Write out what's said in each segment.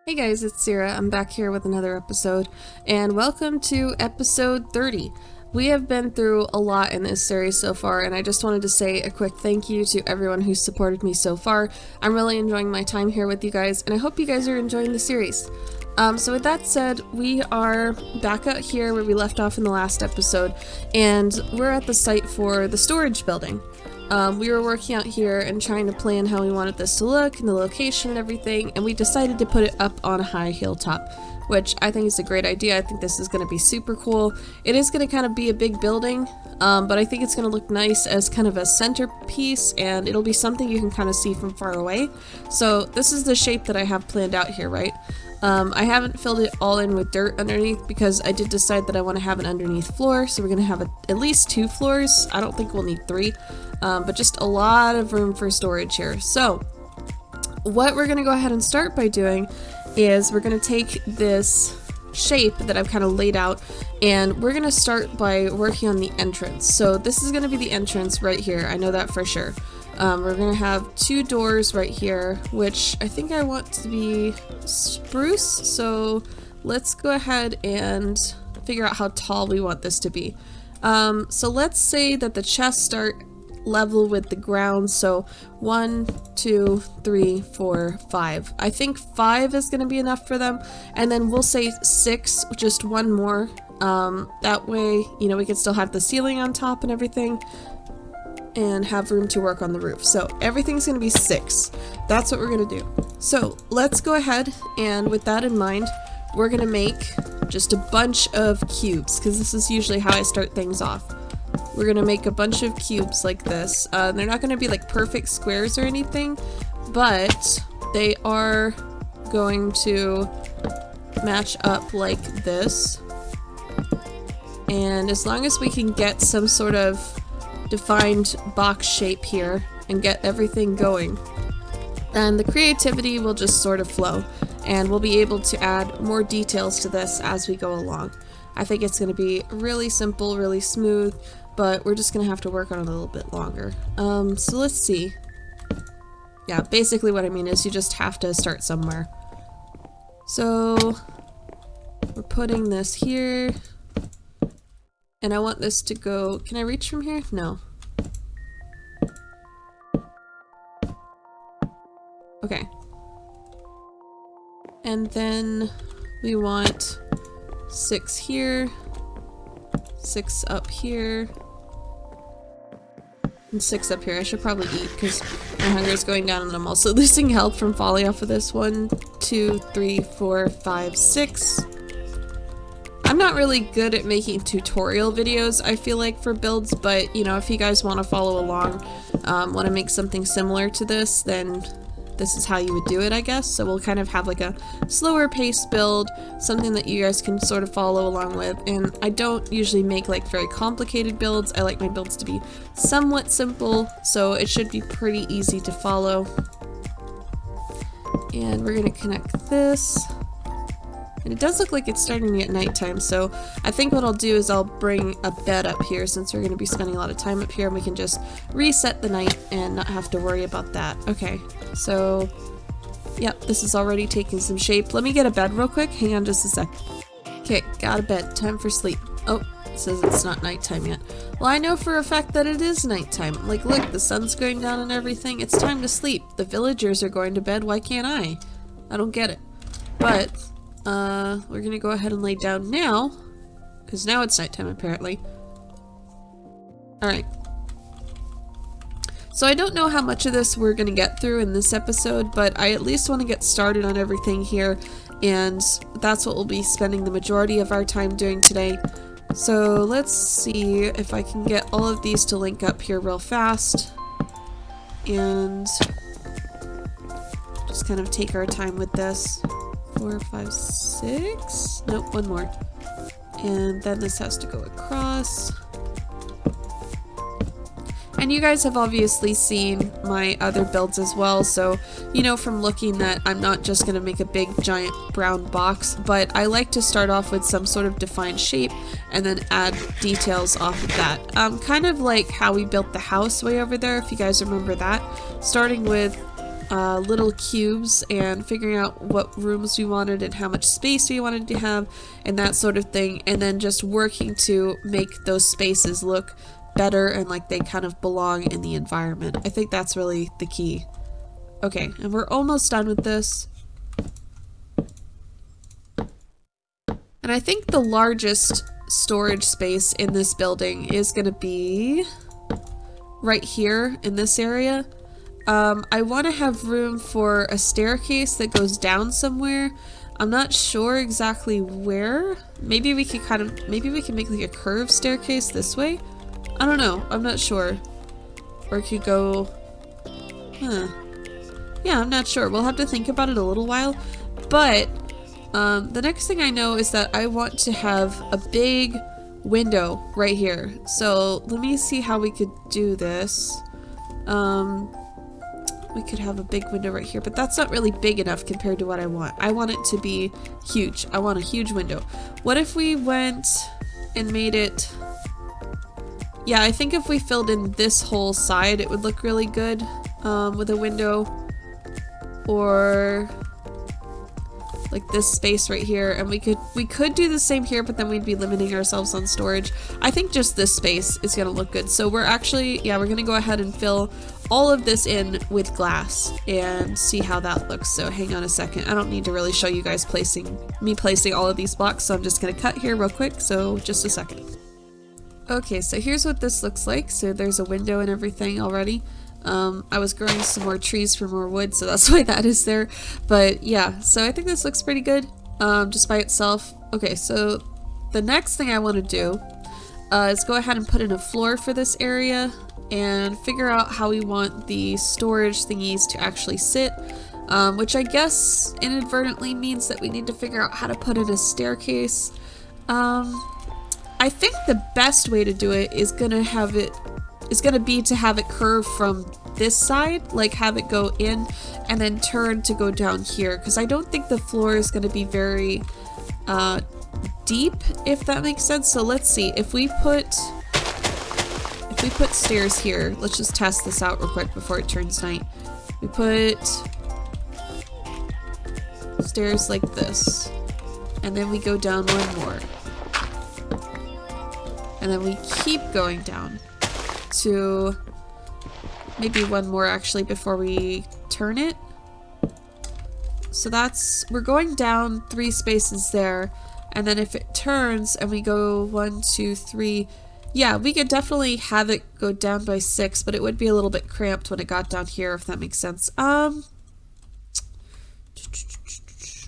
Hey guys, it's Sarah. I'm back here with another episode, and welcome to episode 30. We have been through a lot in this series so far, and I just wanted to say a quick thank you to everyone who's supported me so far. I'm really enjoying my time here with you guys, and I hope you guys are enjoying the series. So with that said, we are back out here where we left off in the last episode, and we're at the site for the storage building. We were working out here and trying to plan how we wanted this to look and the location and everything, and we decided to put it up on a high hilltop, which I think is a great idea. I think this is going to be super cool. It is going to kind of be a big building, but I think it's going to look nice as kind of a centerpiece, and it'll be something you can kind of see from far away. So this is the shape that I have planned out here, right? I haven't filled it all in with dirt underneath because I did decide that I want to have an underneath floor, so we're going to have at least 2 floors. I don't think we'll need 3, but just a lot of room for storage here. So what we're going to go ahead and start by doing is we're going to take this shape that I've kind of laid out, and we're going to start by working on the entrance. So this is going to be the entrance right here. I know that for sure. We're going to have 2 doors right here, which I think I want to be spruce, so let's go ahead and figure out how tall we want this to be. So let's say that the chests start level with the ground, so 1, 2, 3, 4, 5. I think 5 is going to be enough for them, and then we'll say 6, just one more. That way, you know, we can still have the ceiling on top and everything, and have room to work on the roof. So everything's going to be 6. That's what we're going to do. So let's go ahead, and with that in mind, we're going to make just a bunch of cubes, because this is usually how I start things off. We're going to make a bunch of cubes like this. They're not going to be like perfect squares or anything, but they are going to match up like this. And as long as we can get some sort of defined box shape here and get everything going, then the creativity will just sort of flow, and we'll be able to add more details to this as we go along. I think it's going to be really simple, really smooth, but we're just going to have to work on it a little bit longer. So let's see. Yeah, basically what I mean is you just have to start somewhere. So we're putting this here. And I want this to go... Can I reach from here? No. Okay. And then we want 6 here, 6 up here, and 6 up here. I should probably eat because my hunger is going down, and I'm also losing health from falling off of this. 1, 2, 3, 4, 5, 6. I'm not really good at making tutorial videos, I feel like, for builds, but, you know, if you guys want to follow along, want to make something similar to this, then this is how you would do it, I guess. So we'll kind of have like a slower pace build, something that you guys can sort of follow along with. And I don't usually make like very complicated builds. I like my builds to be somewhat simple, so it should be pretty easy to follow. And we're going to connect this. And it does look like it's starting to get nighttime, so I think what I'll do is I'll bring a bed up here since we're going to be spending a lot of time up here, and we can just reset the night and not have to worry about that. Okay, so yep, this is already taking some shape. Let me get a bed real quick. Hang on just a sec. Okay, got a bed. Time for sleep. Oh, it says it's not nighttime yet. Well, I know for a fact that it is nighttime. Like, look, the sun's going down and everything. It's time to sleep. The villagers are going to bed. Why can't I? I don't get it. But we're gonna go ahead and lay down now, because now it's nighttime apparently. Alright. So I don't know how much of this we're gonna get through in this episode, but I at least want to get started on everything here, and that's what we'll be spending the majority of our time doing today. So let's see if I can get all of these to link up here real fast, and just kind of take our time with this. 4, 5, 6. Nope, one more. And then this has to go across. And you guys have obviously seen my other builds as well, so you know from looking that I'm not just going to make a big giant brown box, but I like to start off with some sort of defined shape and then add details off of that. Kind of like how we built the house way over there, if you guys remember that. Starting with little cubes and figuring out what rooms we wanted and how much space we wanted to have and that sort of thing, and then just working to make those spaces look better and like they kind of belong in the environment. I think that's really the key. Okay, and we're almost done with this. And I think the largest storage space in this building is going to be right here in this area. I want to have room for a staircase that goes down somewhere. I'm not sure exactly where. Maybe we could maybe we can make like a curved staircase this way. I don't know. I'm not sure. Or it could go... Yeah, I'm not sure. We'll have to think about it a little while. But the next thing I know is that I want to have a big window right here. So let me see how we could do this. We could have a big window right here, but that's not really big enough compared to what I want. I want it to be huge. I want a huge window. What if we went and made it... Yeah, I think if we filled in this whole side, it would look really good with a window. Or like this space right here, and we could do the same here, but then we'd be limiting ourselves on storage. I think just this space is gonna look good. So we're actually, yeah, we're gonna go ahead and fill all of this in with glass and see how that looks. So hang on a second. I don't need to really show you guys placing all of these blocks, so I'm just gonna cut here real quick. So just a second. Okay, so here's what this looks like. So there's a window and everything already. I was growing some more trees for more wood, so that's why that is there. But yeah, so I think this looks pretty good just by itself. Okay, so the next thing I want to do is go ahead and put in a floor for this area and figure out how we want the storage thingies to actually sit, which I guess inadvertently means that we need to figure out how to put in a staircase. I think the best way to do it is gonna be to have it curve from this side, like have it go in and then turn to go down here, because I don't think the floor is going to be very deep, if that makes sense. So let's see, if we put stairs here, let's just test this out real quick before it turns night. We put stairs like this, and then we go down one more, and then we keep going down to maybe one more actually before we turn it. So we're going down 3 spaces there, and then if it turns and we go 1, 2, 3, yeah, we could definitely have it go down by 6, but it would be a little bit cramped when it got down here, if that makes sense.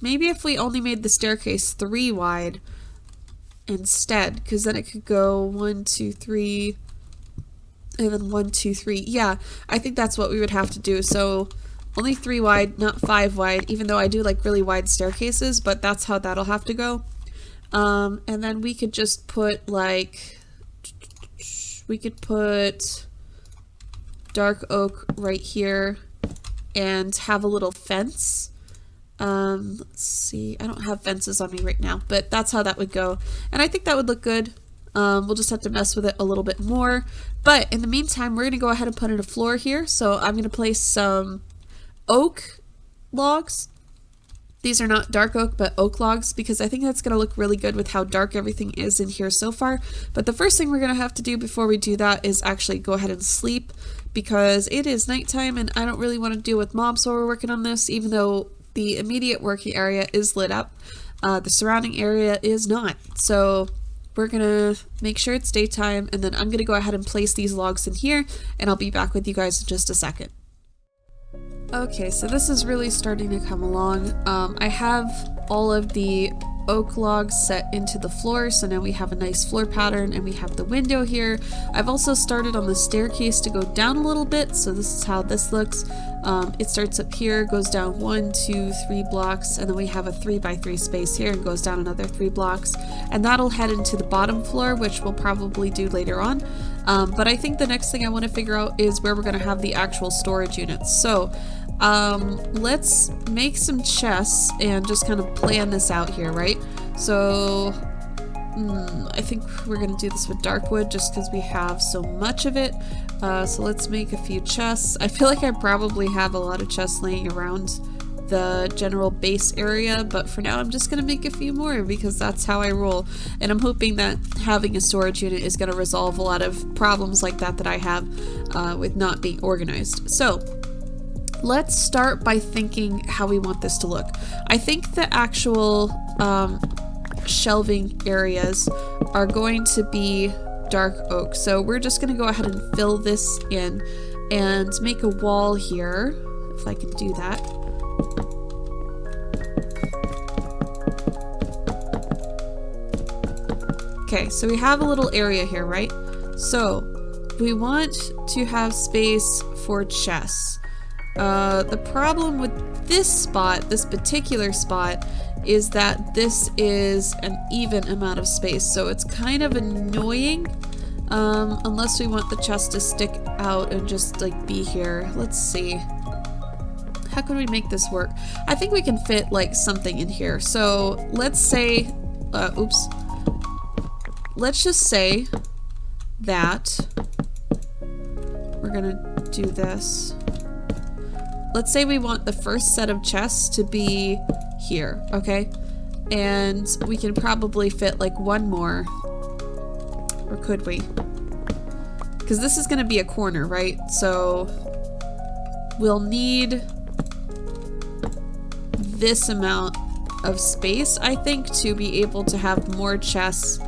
Maybe if we only made the staircase 3 wide instead, because then it could go 1, 2, 3, and then 1, 2, 3. Yeah, I think that's what we would have to do. So only 3 wide, not 5 wide, even though I do like really wide staircases, but that's how that'll have to go. And then we could just put like, we could put dark oak right here and have a little fence. Let's see, I don't have fences on me right now, but that's how that would go. And I think that would look good. We'll just have to mess with it a little bit more. But in the meantime, we're going to go ahead and put in a floor here. So I'm going to place some oak logs. These are not dark oak, but oak logs, because I think that's going to look really good with how dark everything is in here so far. But the first thing we're going to have to do before we do that is actually go ahead and sleep, because it is nighttime and I don't really want to deal with mobs while we're working on this, even though the immediate working area is lit up. The surrounding area is not. So we're gonna make sure it's daytime, and then I'm gonna go ahead and place these logs in here, and I'll be back with you guys in just a second. Okay, so this is really starting to come along. I have all of the oak logs set into the floor, so now we have a nice floor pattern, and we have the window here. I've also started on the staircase to go down a little bit, so this is how this looks. It starts up here, goes down 1, 2, 3 blocks, and then we have a 3x3 space here and goes down another 3 blocks, and that'll head into the bottom floor, which we'll probably do later on. But I think the next thing I want to figure out is where we're going to have the actual storage units. So let's make some chests and just kind of plan this out here, right? So I think we're gonna do this with dark wood just because we have so much of it. So let's make a few chests. I feel like I probably have a lot of chests laying around the general base area, but for now I'm just gonna make a few more because that's how I roll, and I'm hoping that having a storage unit is gonna resolve a lot of problems like that I have with not being organized. So let's start by thinking how we want this to look. I think the actual shelving areas are going to be dark oak, so we're just gonna go ahead and fill this in and make a wall here, if I can do that. Okay, so we have a little area here, right? So we want to have space for chests. The problem with this spot, this particular spot, is that this is an even amount of space, so it's kind of annoying, unless we want the chest to stick out and just like be here. Let's see. How can we make this work? I think we can fit like something in here. So let's say, oops. Let's just say that we're gonna do this. Let's say we want the first set of chests to be here, okay? And we can probably fit like one more. Or could we? Because this is gonna be a corner, right? So we'll need this amount of space, I think, to be able to have more chests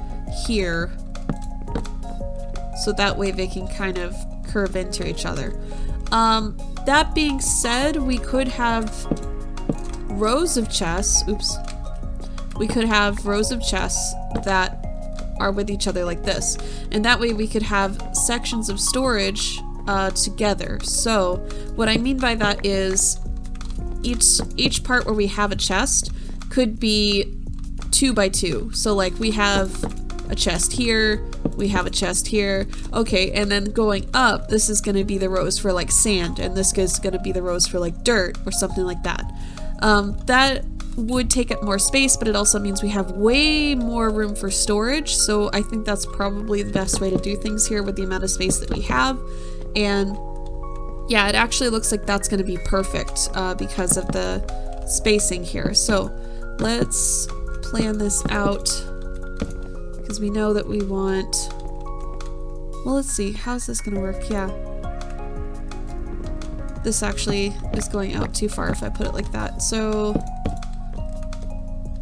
here, so that way they can kind of curve into each other. That being said, we could have rows of chests, oops, we could have rows of chests that are with each other like this, and that way we could have sections of storage together. So what I mean by that is each part where we have a chest could be 2 by 2. So like we have a chest here, we have a chest here, okay, and then going up, this is going to be the rows for like sand, and this is going to be the rows for like dirt or something like that. That would take up more space, but it also means we have way more room for storage, so I think that's probably the best way to do things here with the amount of space that we have. And yeah, it actually looks like that's going to be perfect because of the spacing here. So let's plan this out, because we know that we want, well, let's see, how's this gonna work? Yeah, this actually is going out too far if I put it like that. So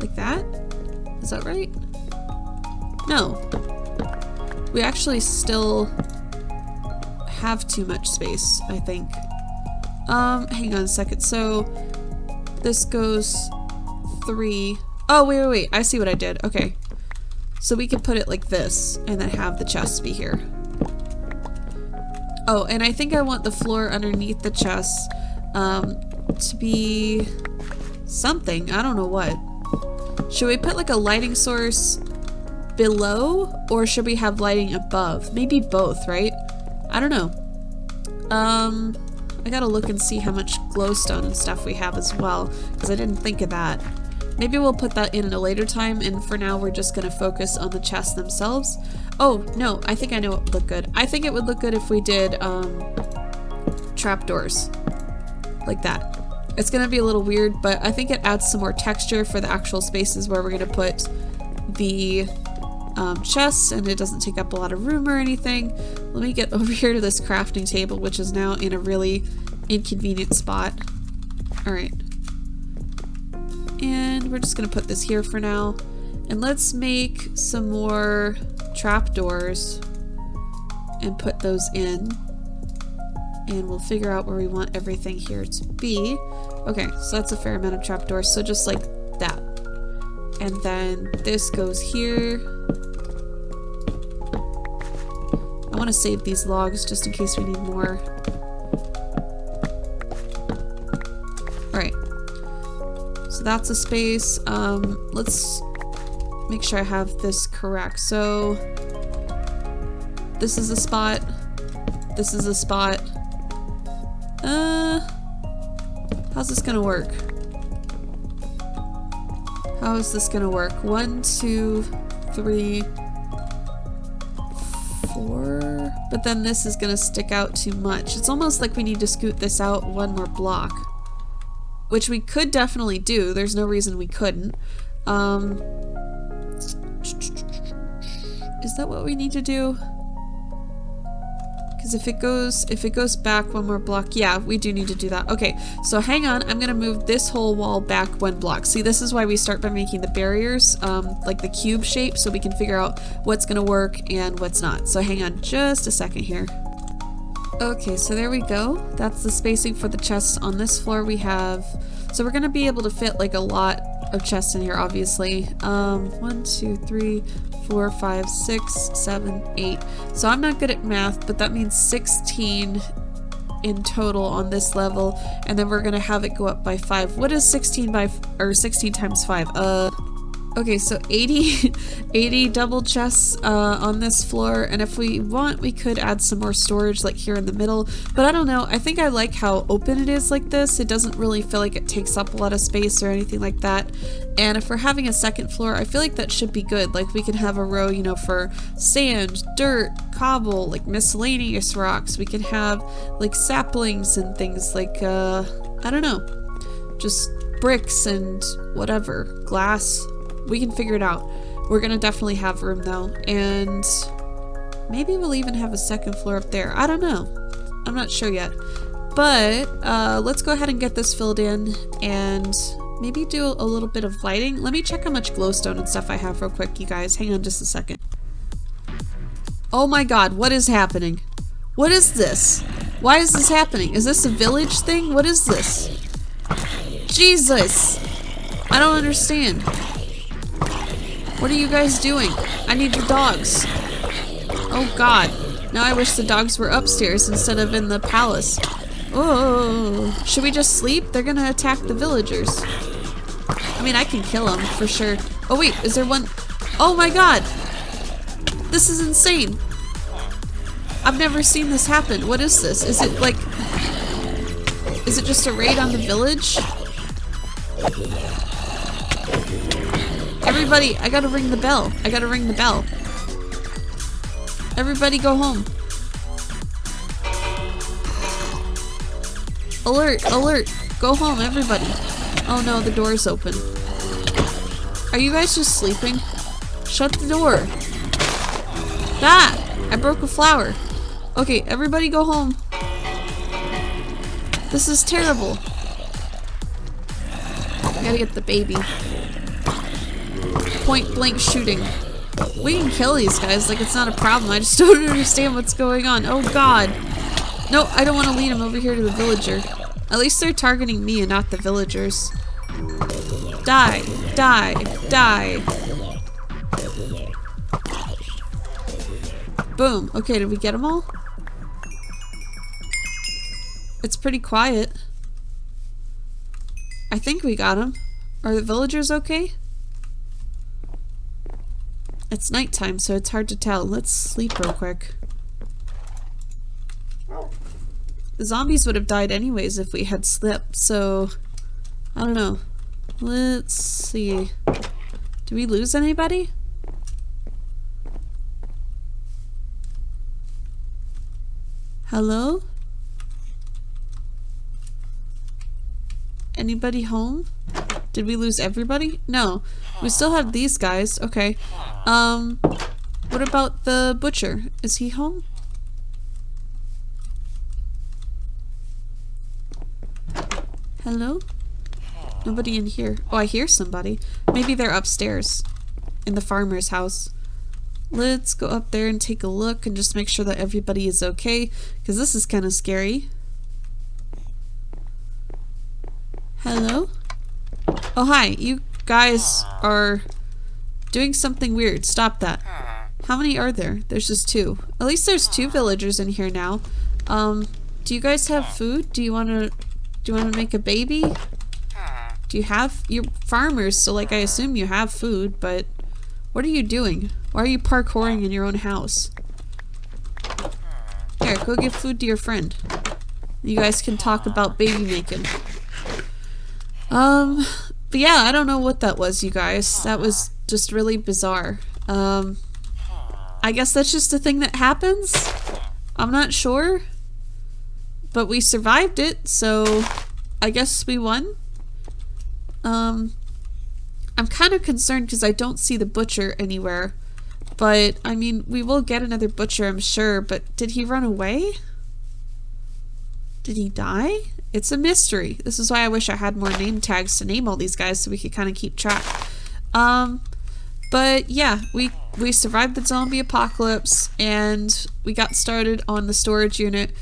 like that, is that right? No, we actually still have too much space, I think. Hang on a second. So this goes 3. Oh, wait, I see what I did. Okay. So we could put it like this and then have the chests be here. Oh, and I think I want the floor underneath the chests to be something. I don't know what. Should we put like a lighting source below, or should we have lighting above? Maybe both, right? I don't know. I gotta look and see how much glowstone and stuff we have as well, because I didn't think of that. Maybe we'll put that in at a later time, and for now we're just gonna focus on the chests themselves. Oh, no, I think I know what would look good. I think it would look good if we did trapdoors. Like that. It's gonna be a little weird, but I think it adds some more texture for the actual spaces where we're gonna put the chests, and it doesn't take up a lot of room or anything. Let me get over here to this crafting table, which is now in a really inconvenient spot. Alright. And we're just gonna put this here for now. And let's make some more trapdoors and put those in. And we'll figure out where we want everything here to be. Okay, so that's a fair amount of trapdoors, so just like that. And then this goes here. I want to save these logs just in case we need more. Alright. So that's a space. Let's make sure I have this correct. So this is a spot. This is a spot. How's this gonna work? How is this gonna work? 1, 2, 3, 4, but then this is gonna stick out too much. It's almost like we need to scoot this out 1 more block, which we could definitely do. There's no reason we couldn't. Is that what we need to do? Because if it goes back 1 more block, yeah, we do need to do that. Okay, so hang on, I'm gonna move this whole wall back 1 block. See, this is why we start by making the barriers, like the cube shape, so we can figure out what's gonna work and what's not. So hang on just a second here. Okay, so there we go. That's the spacing for the chests on this floor we have. So we're gonna be able to fit like a lot of chests in here, obviously. 1, 2, 3, 4, 5, 6, 7, 8. So I'm not good at math, but that means 16 in total on this level, and then we're gonna have it go up by 5. What is 16 times 5? Okay, so 80 double chests on this floor, and if we want, we could add some more storage like here in the middle, but I don't know. I think I like how open it is like this. It doesn't really feel like it takes up a lot of space or anything like that. And if we're having a second floor, I feel like that should be good. Like we can have a row, you know, for sand, dirt, cobble, like miscellaneous rocks. We can have like saplings and things like, I don't know, just bricks and whatever, glass. We can figure it out. We're gonna definitely have room though, and maybe we'll even have a second floor up there. I don't know. I'm not sure yet. But let's go ahead and get this filled in and maybe do a little bit of lighting. Let me check how much glowstone and stuff I have real quick, you guys. Hang on just a second. Oh my god, what is happening? What is this? Why is this happening? Is this a village thing? What is this? Jesus! I don't understand. What are you guys doing? I need your dogs. Oh god. Now I wish the dogs were upstairs instead of in the palace. Oh, should we just sleep? They're gonna attack the villagers. I mean, I can kill them for sure. Oh wait, is there one? Oh my god. This is insane. I've never seen this happen. What is this? Is it like... Is it just a raid on the village? Everybody, I gotta ring the bell. I gotta ring the bell. Everybody go home. Alert, alert. Go home, everybody. Oh no, the door's open. Are you guys just sleeping? Shut the door. Ah! I broke a flower. Okay, everybody go home. This is terrible. I gotta get the baby. Point blank shooting. We can kill these guys, like it's not a problem. I just don't understand what's going on. Oh god. No, I don't want to lead them over here to the villager. At least they're targeting me and not the villagers. Die, die, die. Boom. Okay, did we get them all? It's pretty quiet. I think we got them. Are the villagers okay? It's nighttime, so it's hard to tell. Let's sleep real quick. The zombies would have died anyways if we had slept, so... I don't know. Let's see. Did we lose anybody? Hello? Anybody home? Did we lose everybody? No. We still have these guys. Okay. What about the butcher? Is he home? Hello? Nobody in here. Oh, I hear somebody. Maybe they're upstairs in the farmer's house. Let's go up there and take a look and just make sure that everybody is okay, because this is kind of scary. Hello? Oh, hi. You guys are doing something weird. Stop that. How many are there? There's just 2. At least there's 2 villagers in here now. Do you guys have food? Do you want to make a baby? Do you have... You're farmers, so like I assume you have food, but what are you doing? Why are you parkouring in your own house? Here, go give food to your friend. You guys can talk about baby making. But yeah, I don't know what that was, you guys. That was just really bizarre. I guess that's just a thing that happens. I'm not sure. But we survived it, so I guess we won. I'm kind of concerned because I don't see the butcher anywhere. But, I mean, we will get another butcher, I'm sure. But did he run away? Did he die? It's a mystery. This is why I wish I had more name tags to name all these guys so we could kind of keep track. But yeah, we survived the zombie apocalypse and we got started on the storage unit.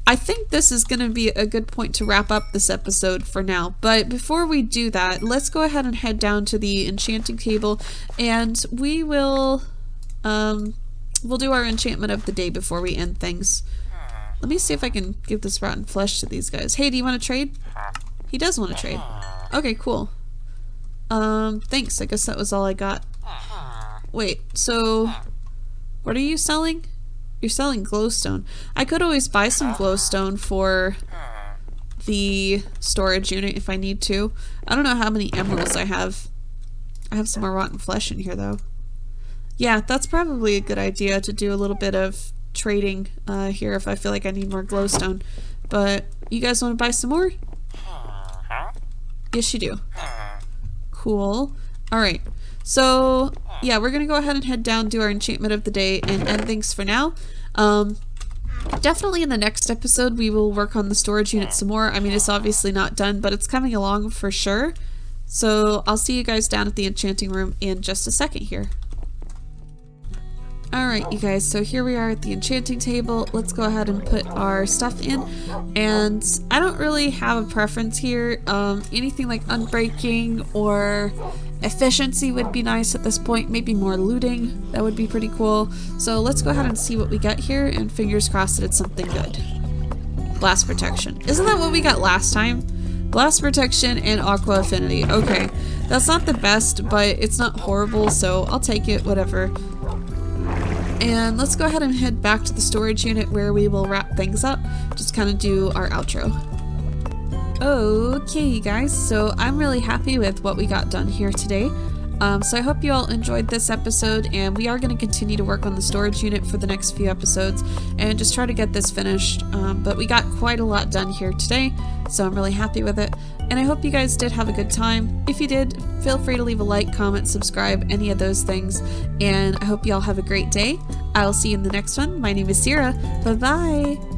I think this is going to be a good point to wrap up this episode for now. But before we do that, let's go ahead and head down to the enchanting table and we will we'll do our enchantment of the day before we end things. Let me see if I can give this rotten flesh to these guys. Hey, do you want to trade? He does want to trade. Okay, cool. Thanks. I guess that was all I got. Wait, so what are you selling? You're selling glowstone. I could always buy some glowstone for the storage unit if I need to. I don't know how many emeralds I have. I have some more rotten flesh in here though. Yeah, that's probably a good idea to do a little bit of trading here if I feel like I need more glowstone. But you guys want to buy some more? Yes, you do. Cool. Alright, so yeah, we're gonna go ahead and head down, do our enchantment of the day, and end things for now. Definitely in the next episode we will work on the storage unit some more. I mean, it's obviously not done, but it's coming along for sure. So I'll see you guys down at the enchanting room in just a second here. Alright you guys, so here we are at the enchanting table. Let's go ahead and put our stuff in. And I don't really have a preference here. Anything like unbreaking or efficiency would be nice at this point. Maybe more looting. That would be pretty cool. So let's go ahead and see what we get here and fingers crossed that it's something good. Blast protection. Isn't that what we got last time? Blast protection and aqua affinity. Okay, that's not the best, but it's not horrible, so I'll take it, whatever. And let's go ahead and head back to the storage unit where we will wrap things up. Just kind of do our outro. Okay, you guys, so I'm really happy with what we got done here today. So I hope you all enjoyed this episode, and we are going to continue to work on the storage unit for the next few episodes and just try to get this finished. But we got quite a lot done here today, so I'm really happy with it. And I hope you guys did have a good time. If you did, feel free to leave a like, comment, subscribe, any of those things. And I hope you all have a great day. I will see you in the next one. My name is Sierra. Bye-bye!